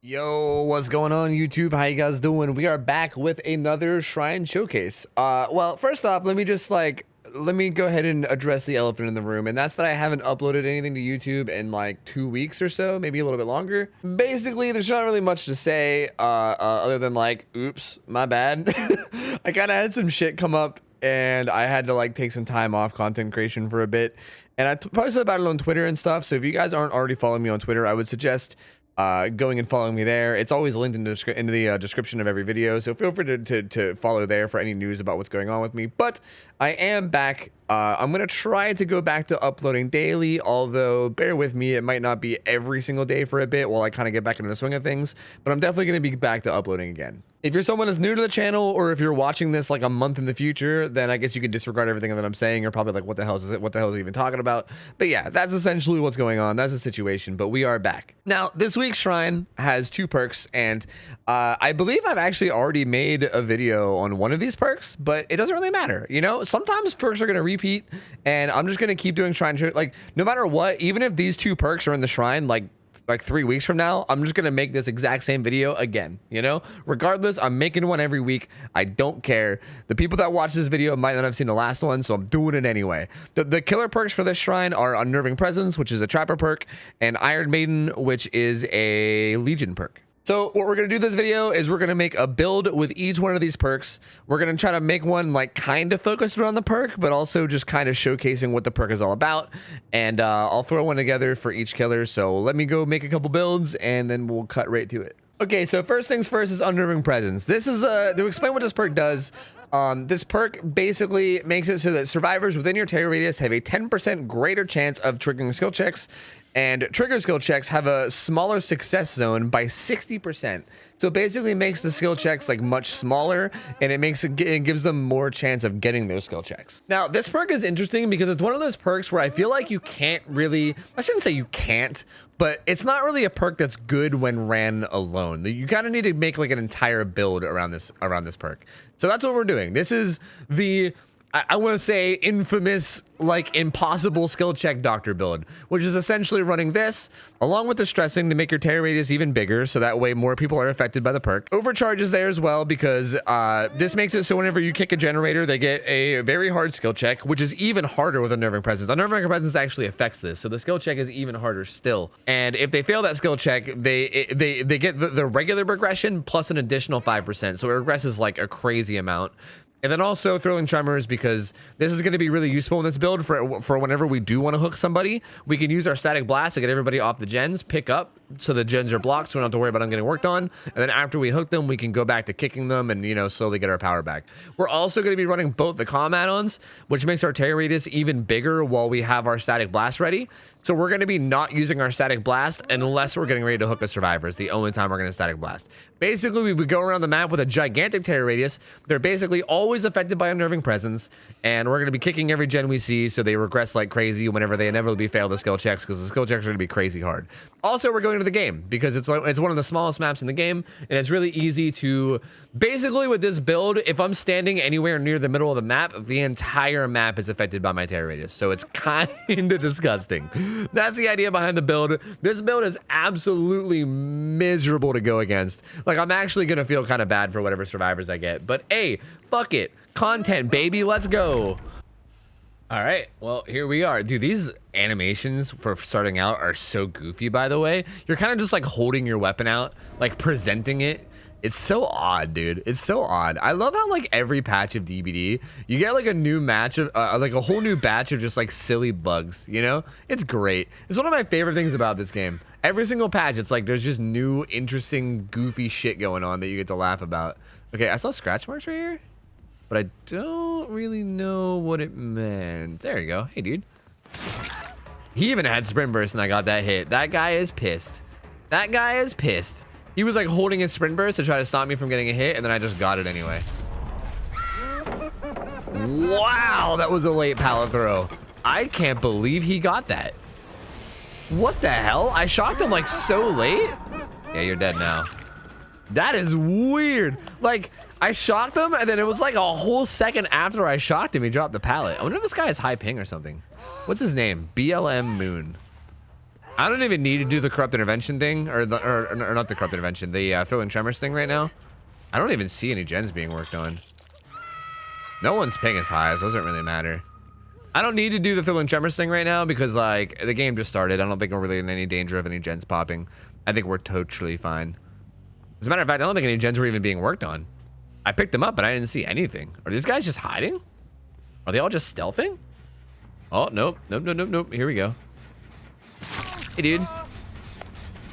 Yo, what's going on YouTube? How you guys doing? We are back with another shrine showcase. Well, first off, let me go ahead and address the elephant in the room, and that's that I haven't uploaded anything to YouTube in like 2 weeks or so, maybe a little bit longer. Basically, there's not really much to say other than like, oops, my bad. I kind of had some shit come up and I had to like take some time off content creation for a bit, and I posted about it on Twitter and stuff. So if you guys aren't already following me on Twitter, I would suggest going and following me there. It's always linked in the description of every video, so feel free to follow there for any news about what's going on with me. But I am back. I'm gonna try to go back to uploading daily, although bear with me, it might not be every single day for a bit while I kind of get back into the swing of things, but I'm definitely gonna be back to uploading again. If you're someone that's new to the channel, or if you're watching this like a month in the future, then I guess you can disregard everything that I'm saying. You're probably like, what the hell is it? What the hell is he even talking about? But yeah, that's essentially what's going on. That's the situation, but we are back. Now, this week's shrine has 2 perks, and I believe I've actually already made a video on one of these perks, but it doesn't really matter. You know, sometimes perks are going to repeat, and I'm just going to keep doing shrine, like no matter what, even if these 2 perks are in the shrine, like 3 weeks from now, I'm just gonna make this exact same video again. You know, regardless, I'm making one every week. I don't care. The people that watch this video might not have seen the last one, so I'm doing it anyway. The killer perks for this shrine are Unnerving Presence, which is a trapper perk, and Iron Maiden, which is a legion perk. So what we're going to do this video is we're going to make a build with each one of these perks. We're going to try to make one like kind of focused around the perk, but also just kind of showcasing what the perk is all about. And I'll throw one together for each killer. So let me go make a couple builds and then we'll cut right to it. Okay, so first things first is Unnerving Presence. This is to explain what this perk does. This perk basically makes it so that survivors within your terror radius have a 10% greater chance of triggering skill checks, and trigger skill checks have a smaller success zone by 60%. So it basically makes the skill checks like much smaller, and it gives them more chance of getting those skill checks. Now, this perk is interesting because it's one of those perks where I feel like you can't really, I shouldn't say you can't, but it's not really a perk that's good when ran alone. You kind of need to make like an entire build around this perk. So that's what we're doing. This is the, I want to say, infamous, like, impossible skill check doctor build, which is essentially running this along with the stressing to make your terror radius even bigger, so that way more people are affected by the perk. Overcharge is there as well because this makes it so whenever you kick a generator, they get a very hard skill check, which is even harder with Unnerving Presence. Unnerving Presence actually affects this, so the skill check is even harder still. And if they fail that skill check, they get the regular regression plus an additional 5%, so it regresses like a crazy amount. And then also throwing tremors, because this is going to be really useful in this build for whenever we do want to hook somebody. We can use our static blast to get everybody off the gens, pick up so the gens are blocked, so we don't have to worry about them getting worked on. And then after we hook them, we can go back to kicking them and, you know, slowly get our power back. We're also going to be running both the comm add-ons, which makes our terror radius even bigger while we have our static blast ready. So we're going to be not using our static blast unless we're getting ready to hook a survivor. It's the only time we're going to static blast. Basically, we would go around the map with a gigantic terror radius. They're basically always affected by Unnerving Presence, and we're going to be kicking every gen we see, so they regress like crazy whenever they inevitably fail the skill checks, because the skill checks are going to be crazy hard. Also, we're going to the game because it's one of the smallest maps in the game, and it's really easy to basically, with this build, if I'm standing anywhere near the middle of the map, the entire map is affected by my terror radius, so it's kind of disgusting. That's the idea behind the build. This build is absolutely miserable to go against. Like, I'm actually gonna feel kind of bad for whatever survivors I get, but hey, fuck it, content, baby, let's go. All right, well, here we are. Dude, these animations for starting out are so goofy, by the way. You're kind of just like holding your weapon out, like presenting it. It's so odd, dude. It's so odd. I love how like every patch of DBD, you get like a new match of like a whole new batch of just like silly bugs, you know? It's great. It's one of my favorite things about this game. Every single patch, it's like there's just new, interesting, goofy shit going on that you get to laugh about. Okay, I saw scratch marks right here, but I don't really know what it meant. There you go. Hey, dude. He even had sprint burst and I got that hit. That guy is pissed. That guy is pissed. He was like holding his sprint burst to try to stop me from getting a hit, and then I just got it anyway. Wow, that was a late pallet throw. I can't believe he got that. What the hell? I shocked him like so late. Yeah, you're dead now. That is weird. Like, I shocked him, and then it was like a whole second after I shocked him, he dropped the pallet. I wonder if this guy has high ping or something. What's his name? BLM Moon. I don't even need to do the corrupt intervention thing, or not the corrupt intervention, the throwing tremors thing right now. I don't even see any gens being worked on. No one's ping as high, so it doesn't really matter. I don't need to do the thrilling tremors thing right now because like the game just started. I don't think we're really in any danger of any gens popping. I think we're totally fine. As a matter of fact, I don't think any gens were even being worked on. I picked them up, but I didn't see anything. Are these guys just hiding? Are they all just stealthing? Oh, nope. Nope, nope, nope, nope. Here we go. Hey, dude.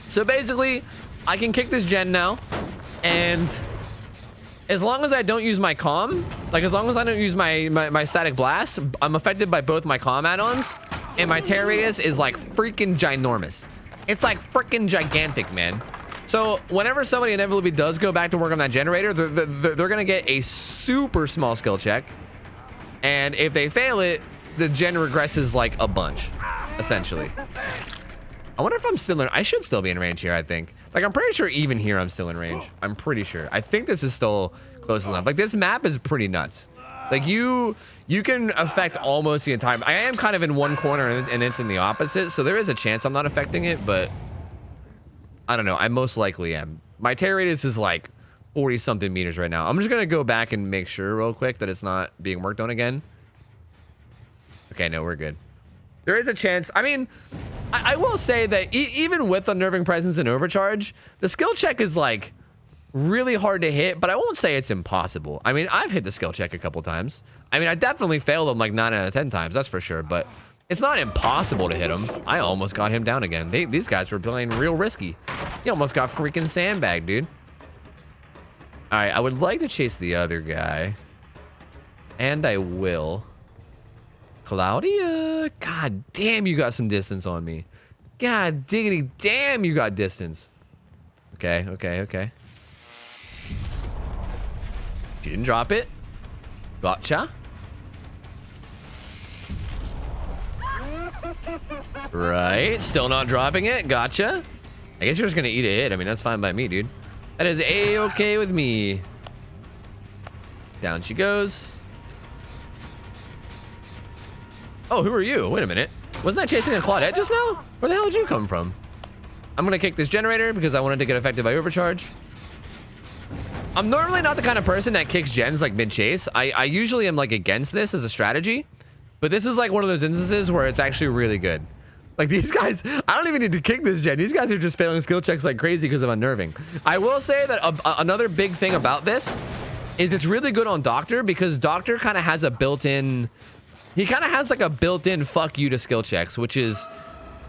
So basically, I can kick this gen now. And as long as I don't use my comm, like as long as I don't use my static blast, I'm affected by both my comm add-ons. And my tear radius is like freaking ginormous. It's like freaking gigantic, man. So whenever somebody inevitably does go back to work on that generator, they're going to get a super small skill check. And if they fail it, the gen regresses like a bunch, essentially. I wonder if I'm still in... I should still be in range here, I think. Like, I'm pretty sure even here I'm still in range. I'm pretty sure. I think this is still close enough. Like, this map is pretty nuts. Like, you can affect almost the entire... I am kind of in one corner and it's in the opposite, so there is a chance I'm not affecting it, but... I don't know. I most likely am. My tear radius is like 40-something meters right now. I'm just going to go back and make sure real quick that it's not being worked on again. Okay, no, we're good. There is a chance. I mean, I will say that even with Unnerving Presence and Overcharge, the skill check is like really hard to hit, but I won't say it's impossible. I mean, I've hit the skill check a couple times. I mean, I definitely failed them like 9 out of 10 times, that's for sure, but it's not impossible to hit him. I almost got him down again. These guys were playing real risky. He almost got freaking sandbagged, dude. All right, I would like to chase the other guy. And I will. Claudia. God damn, you got some distance on me. God diggity damn, you got distance. Okay, okay, okay. She didn't drop it. Gotcha. Right, still not dropping it. Gotcha. I guess you're just gonna eat a hit. I mean, that's fine by me, dude. That is a-okay with me. Down she goes. Oh, who are you? Wait a minute. Wasn't that chasing a Claudette just now? Where the hell did you come from? I'm gonna kick this generator because I wanted to get affected by overcharge. I'm normally not the kind of person that kicks gens like mid-chase. I usually am like against this as a strategy. But this is like one of those instances where it's actually really good. Like these guys, I don't even need to kick this gen. These guys are just failing skill checks like crazy because of unnerving. I will say that another big thing about this is it's really good on Doctor because Doctor kind of has a built-in... He kind of has like a built-in fuck you to skill checks, which is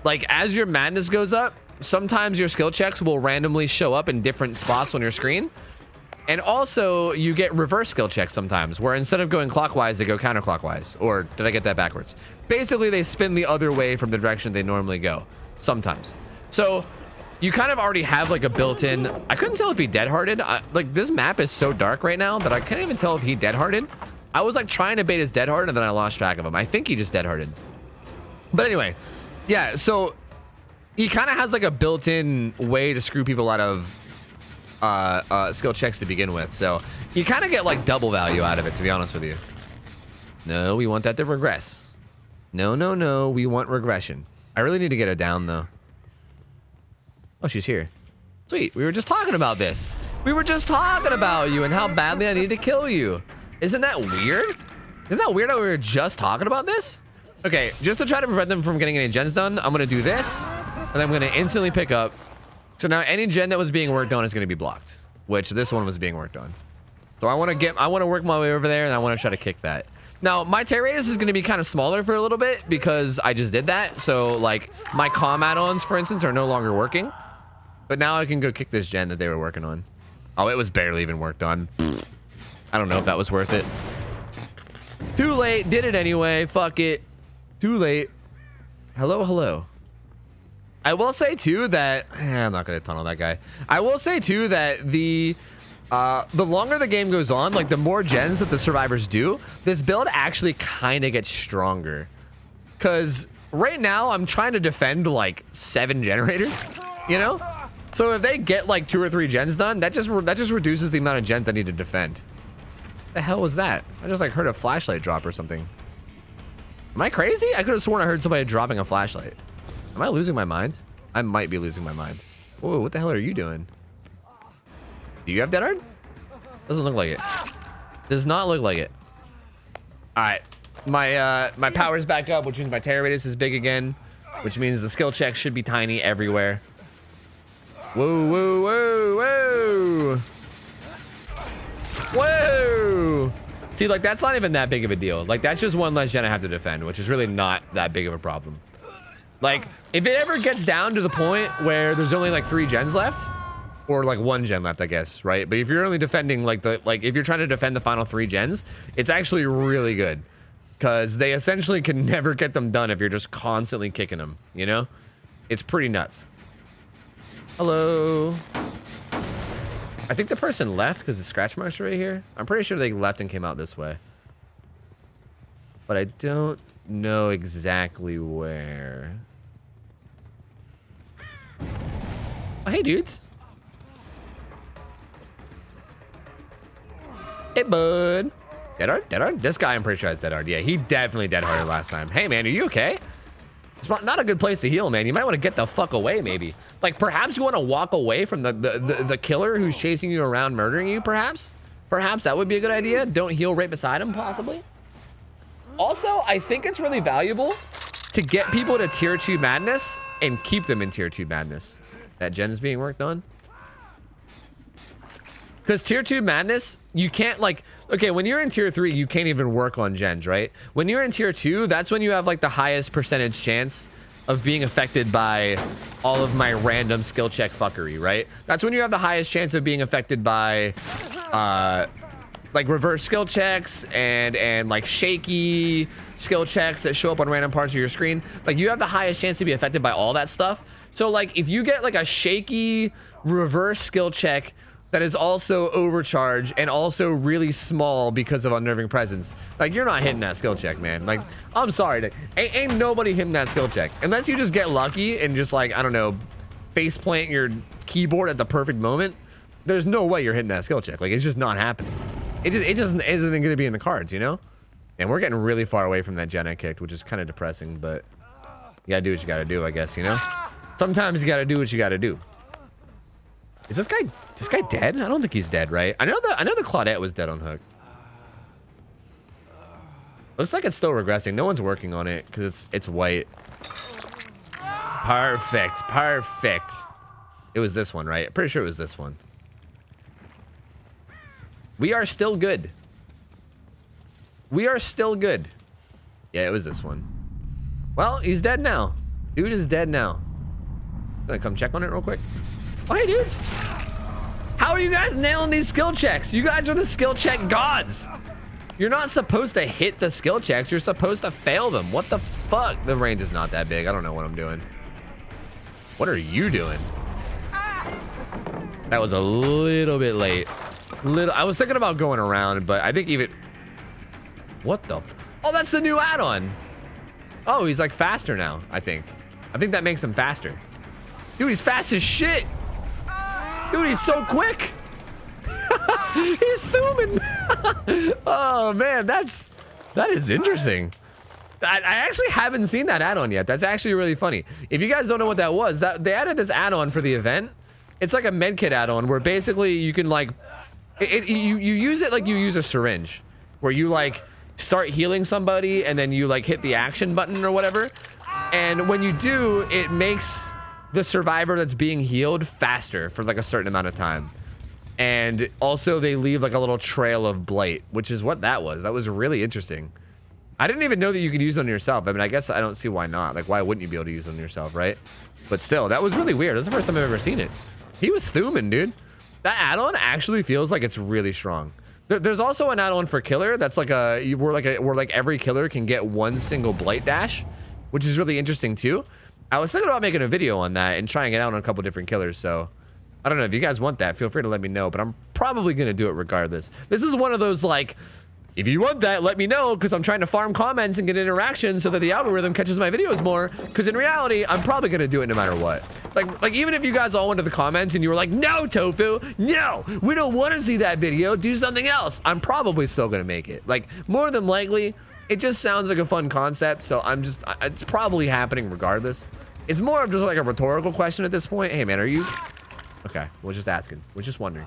like as your madness goes up, sometimes your skill checks will randomly show up in different spots on your screen. And also, you get reverse skill checks sometimes, where instead of going clockwise, they go counterclockwise. Or did I get that backwards? Basically, they spin the other way from the direction they normally go, sometimes. So, you kind of already have like a built-in... I couldn't tell if he dead-hearted. Like, this map is so dark right now that I can't even tell if he dead-hearted. I was like trying to bait his dead-heart, and then I lost track of him. I think he just dead-hearted. But anyway, yeah, so he kind of has like a built-in way to screw people out of... skill checks to begin with, so you kind of get like double value out of it, to be honest with you. No, we want that to regress. No, no, no, we want regression. I really need to get her down though. Oh, she's here. Sweet, we were just talking about this. We were just talking about you and how badly I need to kill you. Isn't that weird? Isn't that weird how we were just talking about this? Okay, just to try to prevent them from getting any gens done, I'm gonna do this, and I'm gonna instantly pick up. So now any gen that was being worked on is going to be blocked, which this one was being worked on. So I want to work my way over there, and I want to try to kick that. Now my tear radius is going to be kind of smaller for a little bit because I just did that. So like my comm add-ons, for instance, are no longer working. But now I can go kick this gen that they were working on. Oh, it was barely even worked on. I don't know if that was worth it. Too late. Did it anyway. Fuck it. Too late. Hello, hello. I will say too that I'm not gonna tunnel that guy. I will say too that the longer the game goes on, like the more gens that the survivors do, this build actually kind of gets stronger. Cause right now I'm trying to defend like 7 generators, you know? So if they get like 2 or 3 gens done, that just reduces the amount of gens I need to defend. The hell was that? I just like heard a flashlight drop or something. Am I crazy? I could have sworn I heard somebody dropping a flashlight. Am I losing my mind? I might be losing my mind. Whoa, what the hell are you doing? Do you have dead hard? Doesn't look like it. Does not look like it. All right, my power's back up, which means my terror radius is big again, which means the skill checks should be tiny everywhere. Whoa, whoa, whoa, whoa. Whoa. See, like, that's not even that big of a deal. Like, that's just one less gen I have to defend, which is really not that big of a problem. Like, if it ever gets down to the point where there's only like 3 gens left, or like 1 gen left, I guess, right? But if you're only defending like if you're trying to defend the final 3 gens, it's actually really good, because they essentially can never get them done if you're just constantly kicking them, you know? It's pretty nuts. Hello. I think the person left because the scratch marks are right here. I'm pretty sure they left and came out this way, but I don't know exactly where. Oh, hey, dudes. Hey, bud. Dead hard? Dead hard? This guy, I'm pretty sure has dead hard. Yeah, he definitely dead harded last time. Hey, man, are you okay? It's not a good place to heal, man. You might want to get the fuck away, maybe. Like, perhaps you want to walk away from the killer who's chasing you around, murdering you, perhaps? Perhaps that would be a good idea. Don't heal right beside him, possibly. Also, I think it's really valuable to get people to tier 2 madness and keep them in tier 2 madness. That gen is being worked on. Because tier 2 madness, you can't, like, okay, when you're in tier 3, you can't even work on gens, right? When you're in tier 2, that's when you have like the highest percentage chance of being affected by all of my random skill check fuckery, right? That's when you have the highest chance of being affected by like reverse skill checks and like shaky skill checks that show up on random parts of your screen. Like, you have the highest chance to be affected by all that stuff. So like, if you get like a shaky reverse skill check that is also overcharged and also really small because of Unnerving Presence, like, you're not hitting that skill check, man. Like, I'm sorry, ain't nobody hitting that skill check unless you just get lucky and just, like, I don't know, face plant your keyboard at the perfect moment. There's no way you're hitting that skill check. Like, it's just not happening. It just isn't going to be in the cards, you know? And we're getting really far away from that gen I kicked, which is kind of depressing, but you gotta do what you gotta do, I guess, you know? Sometimes you gotta do what you gotta do. Is this guy dead? I don't think he's dead, right? I know the Claudette was dead on hook. Looks like it's still regressing. No one's working on it because it's white. Perfect. Perfect. It was this one, right? Pretty sure it was this one. We are still good. We are still good. Yeah, it was this one. Well, he's dead now. Dude is dead now. I'm gonna come check on it real quick. Oh, hey, dudes. How are you guys nailing these skill checks? You guys are the skill check gods. You're not supposed to hit the skill checks. You're supposed to fail them. What the fuck? The range is not that big. I don't know what I'm doing. What are you doing? That was a little bit late. I was thinking about going around, but I think even... What the... Oh, that's the new add-on. Oh, he's like faster now, I think. I think that makes him faster. Dude, he's fast as shit. Dude, he's so quick. He's zooming. Oh, man, that is interesting. I actually haven't seen that add-on yet. That's actually really funny. If you guys don't know what that was, they added this add-on for the event. It's like a medkit add-on where basically you can like... You use it like you use a syringe. Where you like start healing somebody and then you like hit the action button or whatever. And when you do, it makes the survivor that's being healed faster for like a certain amount of time. And also they leave like a little trail of blight, which is what that was. That was really interesting. I didn't even know that you could use it on yourself. I mean, I guess I don't see why not. Like, why wouldn't you be able to use it on yourself, right? But still, that was really weird. That's the first time I've ever seen it. He was thumbing, dude. That add-on actually feels like it's really strong. There's also an add-on for killer that's like where like every killer can get one single blight dash, which is really interesting too. I was thinking about making a video on that and trying it out on a couple different killers. So I don't know if you guys want that. Feel free to let me know, but I'm probably gonna do it regardless. This is one of those like, if you want that, let me know, because I'm trying to farm comments and get interaction so that the algorithm catches my videos more. Because in reality, I'm probably going to do it no matter what. Like even if you guys all went to the comments and you were like, no, Tofu, no, we don't want to see that video. Do something else. I'm probably still going to make it. Like, more than likely, it just sounds like a fun concept. So it's probably happening regardless. It's more of just like a rhetorical question at this point. Hey, man, are you... Okay, we're just asking. We're just wondering.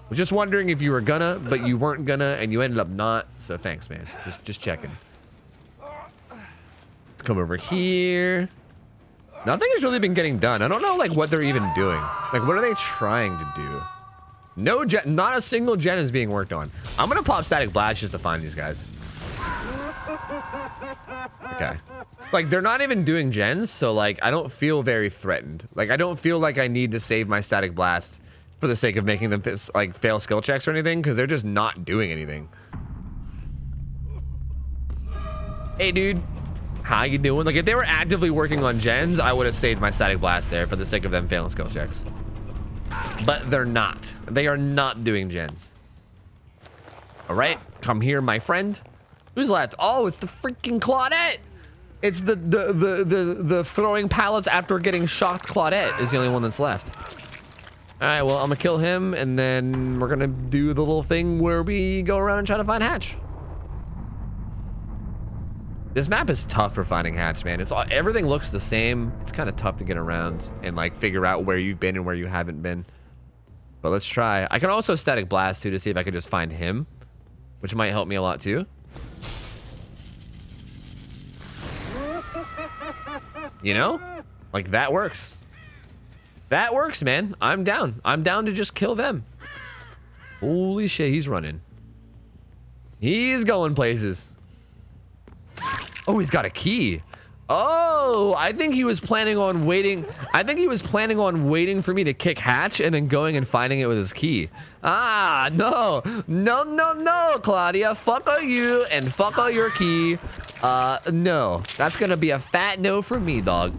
We're just wondering if you were gonna, but you weren't gonna, and you ended up not. So thanks, man. Just checking. Let's come over here. Nothing has really been getting done. I don't know, like, what they're even doing. Like, what are they trying to do? No gen, not a single gen is being worked on. I'm gonna pop static blast just to find these guys. Okay. Like, they're not even doing gens, so, like, I don't feel very threatened. Like, I don't feel like I need to save my static blast for the sake of making them, like, fail skill checks or anything, because they're just not doing anything. Hey, dude. How you doing? Like, if they were actively working on gens, I would have saved my static blast there for the sake of them failing skill checks. But they're not. They are not doing gens. All right, come here, my friend. Who's left? Oh, it's the freaking Claudette. It's the throwing pallets after getting shocked Claudette is the only one that's left. All right, well, I'm gonna kill him, and then we're gonna do the little thing where we go around and try to find Hatch. This map is tough for finding Hatch, man. It's all, everything looks the same. It's kind of tough to get around and like figure out where you've been and where you haven't been. But let's try. I can also static blast too to see if I can just find him, which might help me a lot too. You know, like that works. That works, man. I'm down. I'm down to just kill them. Holy shit, he's running. He's going places. Oh, he's got a key. Oh, I think he was planning on waiting. I think he was planning on waiting for me to kick Hatch and then going and finding it with his key. Ah, no. No, no, no, Claudia. Fuck all you and fuck all your key. No. That's gonna be a fat no from me, dog.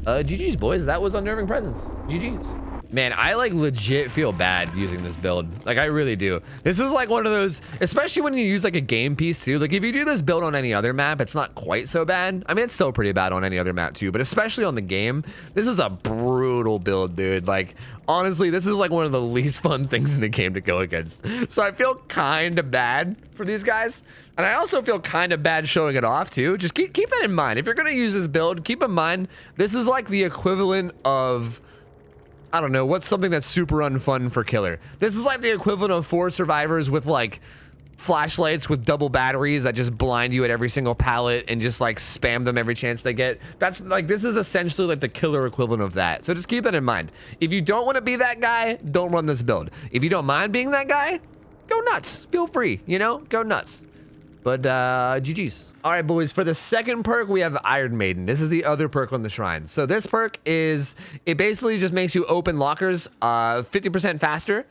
GG's, boys. That was Unnerving Presence. GG's. Man, I like legit feel bad using this build. Like, I really do. This is like one of those, especially when you use like a game piece too. Like, if you do this build on any other map, it's not quite so bad. I mean, it's still pretty bad on any other map too, but especially on the game, this is a brutal build, dude. Like, honestly, this is like one of the least fun things in the game to go against. So I feel kind of bad for these guys. And I also feel kind of bad showing it off too. Just keep that in mind. If you're gonna use this build, keep in mind, this is like the equivalent of, I don't know, what's something that's super unfun for killer? This is like the equivalent of 4 survivors with like flashlights with double batteries that just blind you at every single pallet and just like spam them every chance they get. That's like, this is essentially like the killer equivalent of that. So just keep that in mind. If you don't want to be that guy, don't run this build. If you don't mind being that guy, go nuts. Feel free, you know, go nuts. But GG's. All right, boys, for the second perk, we have Iron Maiden. This is the other perk on the shrine. So this perk is, it basically just makes you open lockers 50% faster.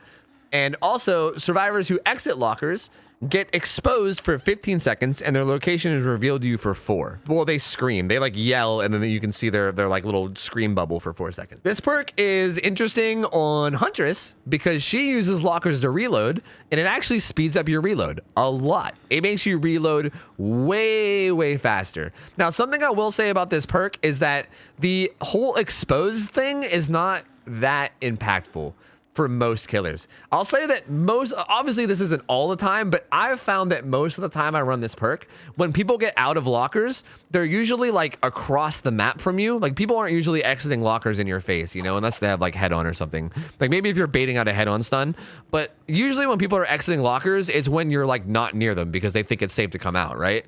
And also, survivors who exit lockers get exposed for 15 seconds and their location is revealed to you for 4. Well, they scream. They like yell and then you can see their like little scream bubble for 4 seconds. This perk is interesting on Huntress because she uses lockers to reload and it actually speeds up your reload a lot. It makes you reload way faster. Now, something I will say about this perk is that the whole exposed thing is not that impactful for most killers. I'll say that most, obviously this isn't all the time, but I've found that most of the time I run this perk, when people get out of lockers, they're usually like across the map from you. Like, people aren't usually exiting lockers in your face, you know, unless they have like head on or something. Like, maybe if you're baiting out a head on stun, but usually when people are exiting lockers, it's when you're like not near them because they think it's safe to come out, right?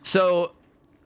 So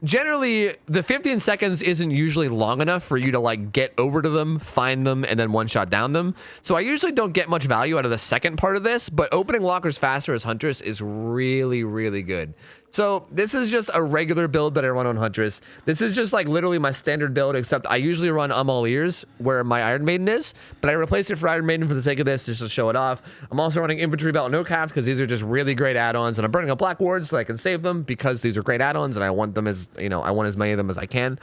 generally, the 15 seconds isn't usually long enough for you to like get over to them, find them, and then one-shot down them. So I usually don't get much value out of the second part of this, but opening lockers faster as Huntress is really good. So this is just a regular build that I run on Huntress. This is just like literally my standard build, except I usually run All Ears where my Iron Maiden is, but I replaced it for Iron Maiden for the sake of this, just to show it off. I'm also running Infantry Belt No Cap because these are just really great add-ons, and I'm burning up Black Wards so I can save them because these are great add-ons and I want them as, you know, I want as many of them as I can.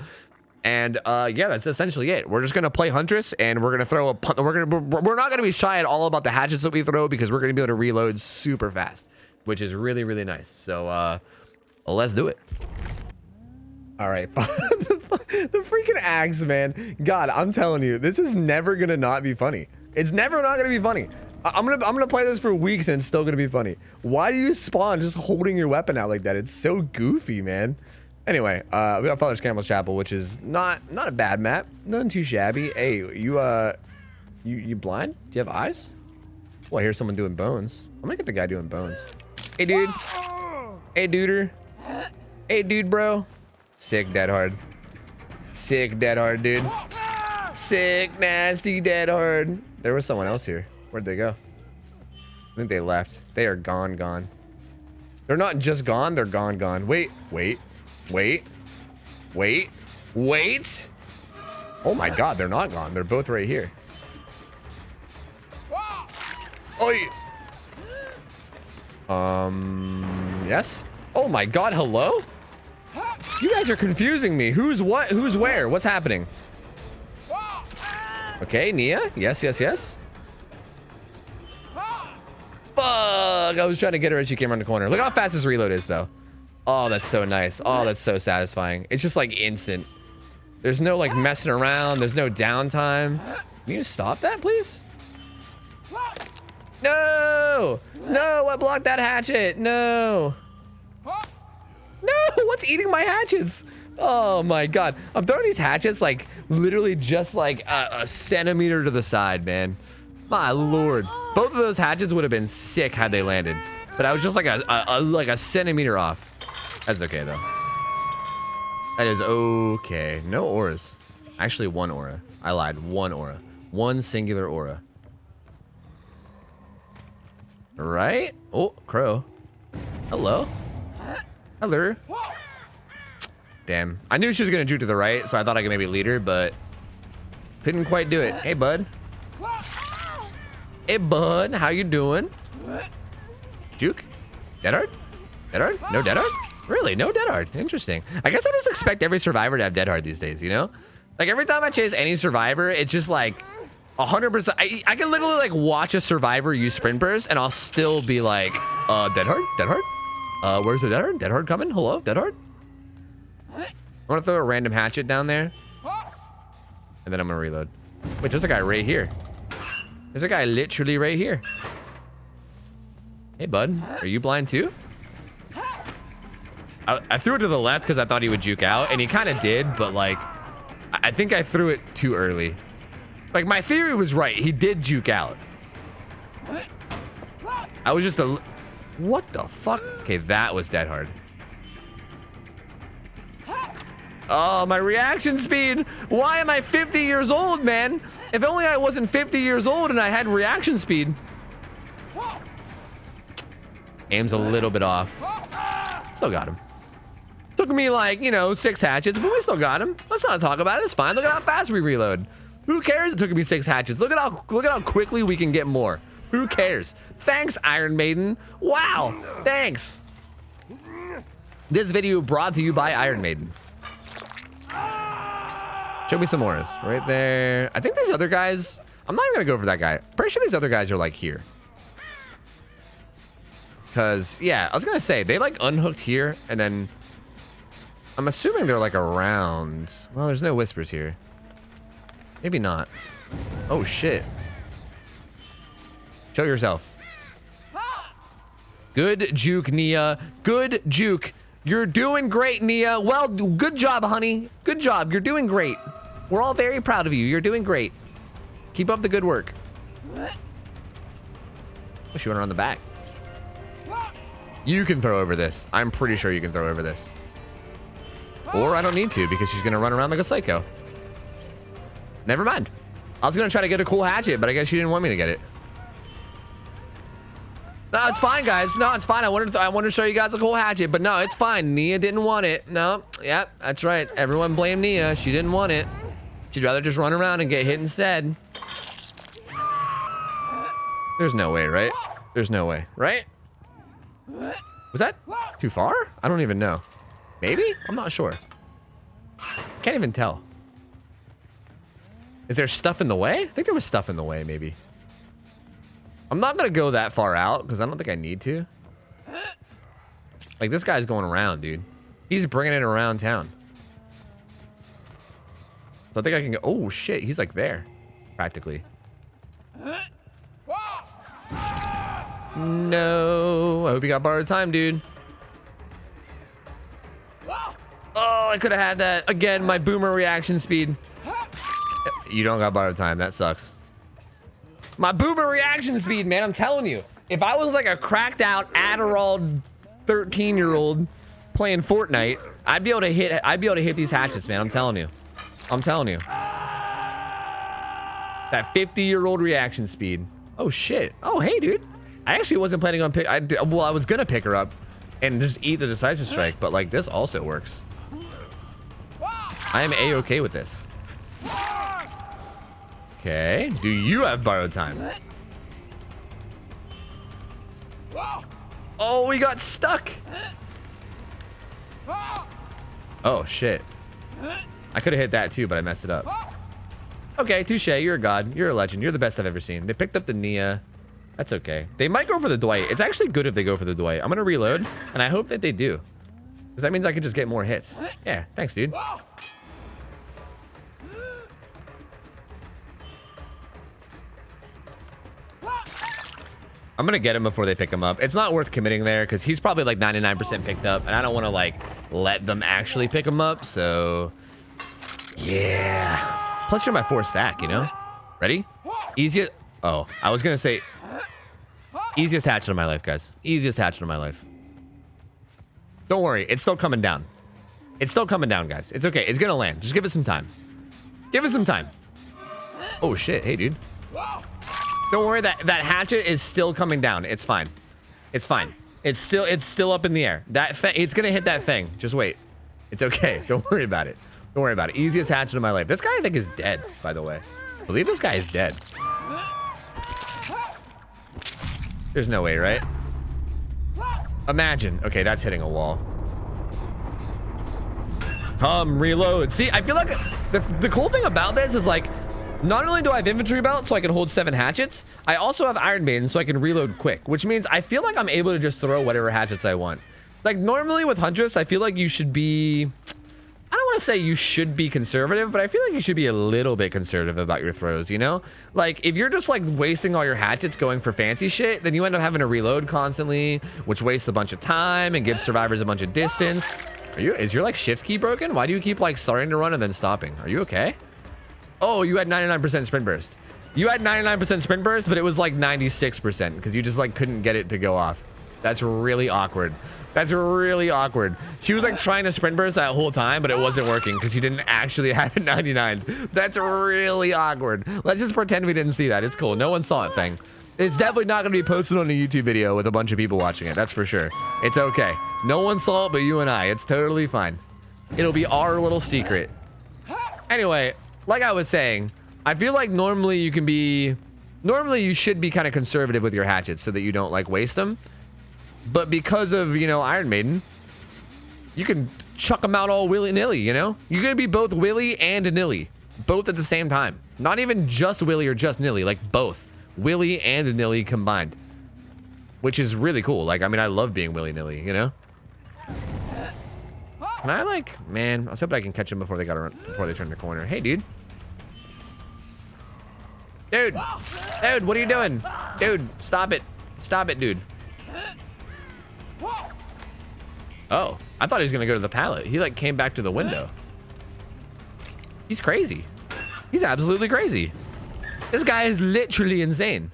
And yeah, that's essentially it. We're just gonna play Huntress and we're gonna throw a punt. We're not gonna be shy at all about the hatchets that we throw because we're gonna be able to reload super fast, which is really nice. So let's do it. All right. The freaking axe, man. God, I'm telling you, this is never gonna not be funny. It's never not gonna be funny. I'm gonna play this for weeks and it's still gonna be funny. Why do you spawn just holding your weapon out like that? It's so goofy, man. Anyway, we got Father's Campbell's Chapel, which is not a bad map. None too shabby. Hey, you blind? Do you have eyes? Well, I hear someone doing bones. I'm gonna get the guy doing bones. Hey, dude. Hey, duder. Hey, dude, bro. Sick, dead hard. Sick, dead hard, dude. Sick, nasty, dead hard. There was someone else here. Where'd they go? I think they left. They are gone. They're not just gone, they're gone. Wait. Oh my god, they're not gone. They're both right here. Oi. Yes? Oh my god, hello? You guys are confusing me. Who's what? Who's where? What's happening? Okay, Nia. Yes. Fuck! I was trying to get her as she came around the corner. Look how fast this reload is, though. Oh, that's so nice. Oh, that's so satisfying. It's just like instant. There's no like messing around. There's no downtime. Can you stop that, please? No! No! What blocked that hatchet? No! No! What's eating my hatchets? Oh my god. I'm throwing these hatchets like literally just like a centimeter to the side, man. My lord. Both of those hatchets would have been sick had they landed. But I was just like a centimeter off. That's okay though. That is okay. No auras. Actually, one aura. I lied. One aura. One singular aura. Right? Oh, crow. Hello. Hello. Damn. I knew she was gonna juke to the right, so I thought I could maybe lead her, but couldn't quite do it. Hey, bud. Hey, bud. How you doing? Juke? Dead hard? Dead hard? No dead hard? Really? No dead hard. Interesting. I guess I just expect every survivor to have dead hard these days, you know? Like every time I chase any survivor, it's just like 100%. I can literally like watch a survivor use sprint burst and I'll still be like, dead hard? Dead hard? Where's the dead hard? Dead hard coming? Hello? Dead hard? I want to throw a random hatchet down there. And then I'm going to reload. Wait, there's a guy right here. There's a guy literally right here. Hey, bud. Are you blind too? I threw it to the left because I thought he would juke out. And he kind of did, but like, I think I threw it too early. Like, my theory was right. He did juke out. I was just a... What the fuck? Okay, that was dead hard. Oh, my reaction speed. Why am I 50 years old, man? If only I wasn't 50 years old and I had reaction speed. Aim's a little bit off. Still got him. Took me like, you know, 6 hatchets, but we still got him. Let's not talk about it. It's fine. Look at how fast we reload. Who cares it took me 6 hatchets? Look at how quickly we can get more. Who cares? Thanks, Iron Maiden. Wow. Thanks. This video brought to you by Iron Maiden. Show me some auras. Right there. I think these other guys... I'm not even going to go for that guy. Pretty sure these other guys are like here. Because, yeah, I was going to say, they like unhooked here and then... I'm assuming they're like around. Well, there's no whispers here. Maybe not. Oh, shit. Show yourself. Good juke, Nia. Good juke. You're doing great, Nia. Well, good job, honey. Good job. You're doing great. We're all very proud of you. You're doing great. Keep up the good work. Oh, she went around the back. You can throw over this. I'm pretty sure you can throw over this. Or I don't need to because she's going to run around like a psycho. Never mind. I was going to try to get a cool hatchet, but I guess she didn't want me to get it. No, it's fine, guys. No, it's fine. I wanted to show you guys a cool hatchet, but no, it's fine. Nia didn't want it. No, yep, that's right. Everyone blame Nia. She didn't want it. She'd rather just run around and get hit instead. There's no way, right? There's no way, right? Was that too far? I don't even know. Maybe? I'm not sure. Can't even tell. Is there stuff in the way? I think there was stuff in the way, maybe. I'm not going to go that far out because I don't think I need to. Like, this guy's going around, dude. He's bringing it around town. So I think I can go... Oh, shit. He's, like, there. Practically. No. I hope you got borrowed time, dude. Oh, I could have had that. Again, my boomer reaction speed. You don't got borrowed time. That sucks. My boomer reaction speed, man. I'm telling you. If I was like a cracked out Adderall 13-year-old playing Fortnite, I'd be able to hit these hatchets, man. I'm telling you. I'm telling you. That 50-year-old reaction speed. Oh shit. Oh hey, dude. I actually wasn't planning on I was gonna pick her up and just eat the decisive strike, but like this also works. I am a-okay with this. Okay. Do you have borrowed time? Oh, we got stuck. Oh shit. I could have hit that too, but I messed it up. Okay, touche. You're a god. You're a legend. You're the best I've ever seen. They picked up the Nia. That's okay. They might go for the Dwight. It's actually good if they go for the Dwight. I'm gonna reload, and I hope that they do, because that means I can just get more hits. Yeah, thanks, dude. I'm gonna get him before they pick him up. It's not worth committing there because he's probably like 99% picked up, and I don't want to like let them actually pick him up. So yeah. Plus you're my 4th stack, you know. Ready? Easiest. Oh, I was gonna say easiest hatchet of my life, guys. Easiest hatchet of my life. Don't worry, it's still coming down. It's still coming down, guys. It's okay. It's gonna land. Just give it some time. Give it some time. Oh shit. Hey, dude. Don't worry, that hatchet is still coming down. It's fine. It's fine. It's still up in the air. It's gonna hit that thing. Just wait. It's okay. Don't worry about it. Don't worry about it. Easiest hatchet of my life. This guy I think is dead, by the way. I believe this guy is dead. There's no way, right? Imagine. Okay, that's hitting a wall. Reload. See, I feel like the cool thing about this is like, not only do I have infantry belt so I can hold 7 hatchets, I also have Iron Maiden so I can reload quick, which means I feel like I'm able to just throw whatever hatchets I want. Like normally with Huntress, I feel like you should be, I don't want to say you should be conservative, but I feel like you should be a little bit conservative about your throws, you know? Like if you're just like wasting all your hatchets going for fancy shit, then you end up having to reload constantly, which wastes a bunch of time and gives survivors a bunch of distance. Is your like shift key broken? Why do you keep like starting to run and then stopping? Are you okay? Oh, you had 99% sprint burst. You had 99% sprint burst, but it was like 96% because you just like couldn't get it to go off. That's really awkward. That's really awkward. She was like trying to sprint burst that whole time, but it wasn't working because you didn't actually have 99. That's really awkward. Let's just pretend we didn't see that. It's cool. No one saw it thing. It's definitely not going to be posted on a YouTube video with a bunch of people watching it. That's for sure. It's okay. No one saw it but you and I. It's totally fine. It'll be our little secret. Anyway, like I was saying, I feel like normally you should be kind of conservative with your hatchets so that you don't like waste them. But because of, you know, Iron Maiden, you can chuck them out all willy-nilly, you know? You can be both willy and nilly, both at the same time. Not even just willy or just nilly, like both. Willy and nilly combined. Which is really cool. Like, I mean, I love being willy-nilly, you know? Can I like, man, I was hoping I can catch them before they turn the corner. Hey, dude. Dude, what are you doing? Dude, stop it. Stop it, dude. Oh, I thought he was gonna go to the pallet. He like came back to the window. He's crazy. He's absolutely crazy. This guy is literally insane.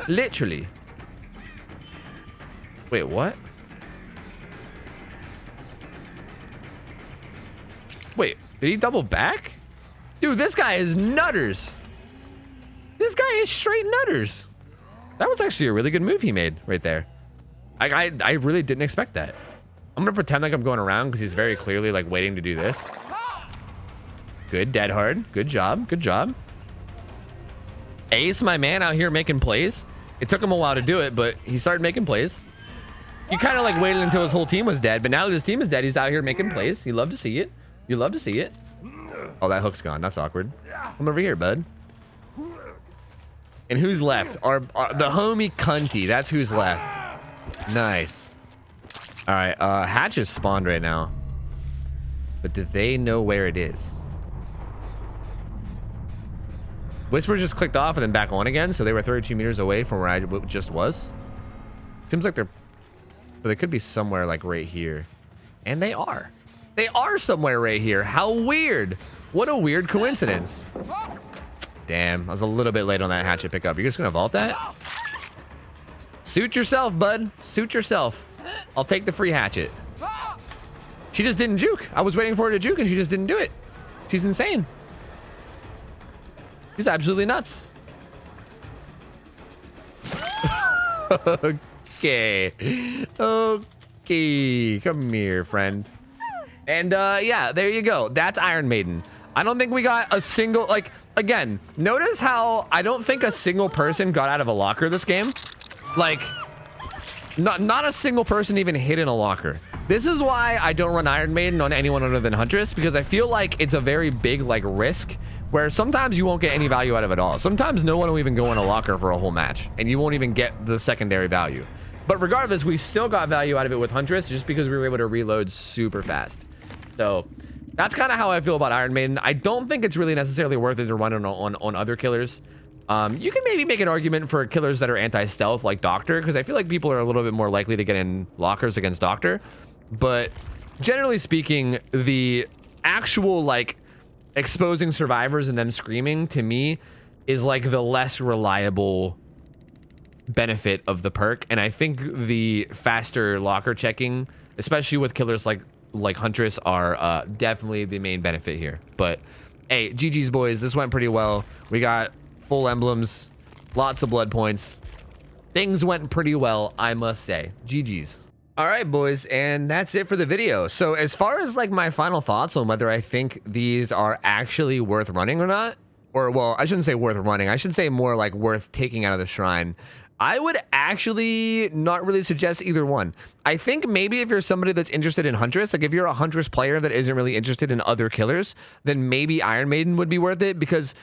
Literally. Wait, what? Wait, did he double back? Dude, this guy is nutters. This guy is straight nutters. That was actually a really good move he made right there. I really didn't expect that. I'm gonna pretend like I'm going around because he's very clearly like waiting to do this. Good, dead hard. Good job. Good job. Ace, my man, out here making plays. It took him a while to do it, but he started making plays. He kind of like waited until his whole team was dead, but now that his team is dead, he's out here making plays. You love to see it. You love to see it. Oh, that hook's gone. That's awkward. Come over here, bud. And who's left? The homie Cunty. That's who's left. Nice. All right. Hatch is spawned right now. But do they know where it is? Whisper just clicked off and then back on again, so they were 32 meters away from where I just was. Seems like they could be somewhere like right here. And they are. They are somewhere right here. How weird. What a weird coincidence. Damn, I was a little bit late on that hatchet pickup. You're just gonna vault that? Suit yourself, bud. Suit yourself. I'll take the free hatchet. She just didn't juke. I was waiting for her to juke and she just didn't do it. She's insane. She's absolutely nuts. Okay. Okay. Come here, friend. And yeah, there you go. That's Iron Maiden. I don't think we got a single, like, again, notice how I don't think a single person got out of a locker this game. Like, not a single person even hid in a locker. This is why I don't run Iron Maiden on anyone other than Huntress, because I feel like it's a very big, like, risk where sometimes you won't get any value out of it at all. Sometimes no one will even go in a locker for a whole match and you won't even get the secondary value. But regardless, we still got value out of it with Huntress just because we were able to reload super fast. So that's kind of how I feel about Iron Maiden. I don't think it's really necessarily worth it to run on other killers. You can maybe make an argument for killers that are anti-stealth like Doctor, because I feel like people are a little bit more likely to get in lockers against Doctor. But generally speaking, the actual like exposing survivors and them screaming to me is like the less reliable benefit of the perk. And I think the faster locker checking, especially with killers like Huntress, are definitely the main benefit here. But hey, GG's boys, this went pretty well. We got full emblems, lots of blood points. Things went pretty well, I must say. GG's. All right, boys, and that's it for the video. So as far as like my final thoughts on whether I think these are actually worth running or not, or well, I shouldn't say worth running, I should say more like worth taking out of the shrine, I would actually not really suggest either one. I think maybe if you're somebody that's interested in Huntress, like if you're a Huntress player that isn't really interested in other killers, then maybe Iron Maiden would be worth it, because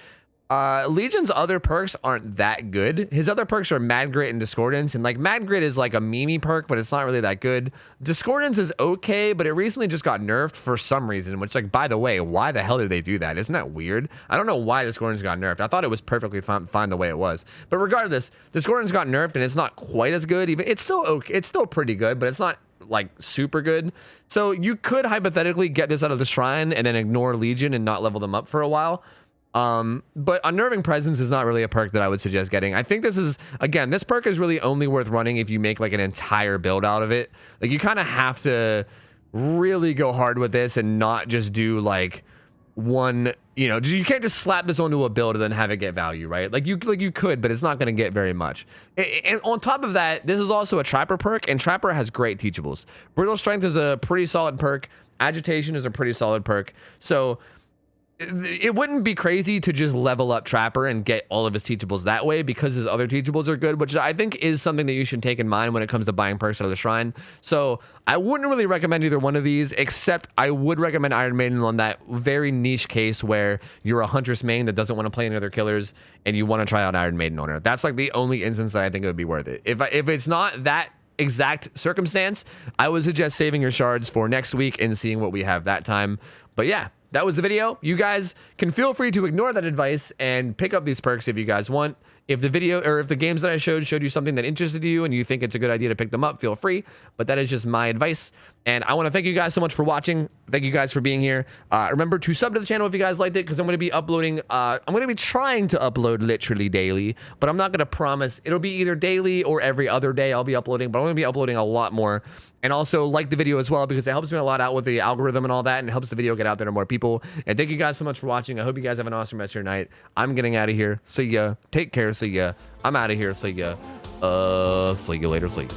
Legion's other perks aren't that good. His other perks are Mad Grit and Discordance, and like Mad Grit is like a meme perk, but it's not really that good. Discordance is okay, but it recently just got nerfed for some reason, which, like, by the way, why the hell did they do that? Isn't that weird? I don't know why Discordance got nerfed. I thought it was perfectly fine the way it was. But regardless, Discordance got nerfed and it's not quite as good. Even it's still okay. It's still pretty good, but it's not like super good. So you could hypothetically get this out of the shrine and then ignore Legion and not level them up for a while. But Unnerving Presence is not really a perk that I would suggest getting. I think this is, again, this perk is really only worth running if you make like an entire build out of it. Like you kind of have to really go hard with this and not just do like one, you know, you can't just slap this onto a build and then have it get value, right? Like you could, but it's not going to get very much. And on top of that, this is also a Trapper perk, and Trapper has great teachables. Brittle Strength is a pretty solid perk. Agitation is a pretty solid perk. So it wouldn't be crazy to just level up Trapper and get all of his teachables that way, because his other teachables are good, which I think is something that you should take in mind when it comes to buying perks out of the shrine. So I wouldn't really recommend either one of these, except I would recommend Iron Maiden on that very niche case where you're a Huntress main that doesn't want to play any other killers and you want to try out Iron Maiden on her. That's like the only instance that I think it would be worth it. If it's not that exact circumstance, I would suggest saving your shards for next week and seeing what we have that time. But yeah, that was the video. You guys can feel free to ignore that advice and pick up these perks if you guys want. If the video or if the games that I showed you something that interested you and you think it's a good idea to pick them up, feel free. But that is just my advice. And I want to thank you guys so much for watching. Thank you guys for being here. Remember to sub to the channel if you guys liked it, because I'm going to be uploading. I'm going to be trying to upload literally daily, but I'm not going to promise. It'll be either daily or every other day I'll be uploading, but I'm going to be uploading a lot more. And also like the video as well, because it helps me a lot out with the algorithm and all that, and it helps the video get out there to more people. And thank you guys so much for watching. I hope you guys have an awesome rest of your night. I'm getting out of here. See ya. Take care. See ya. I'm out of here. See ya. See you later. See ya.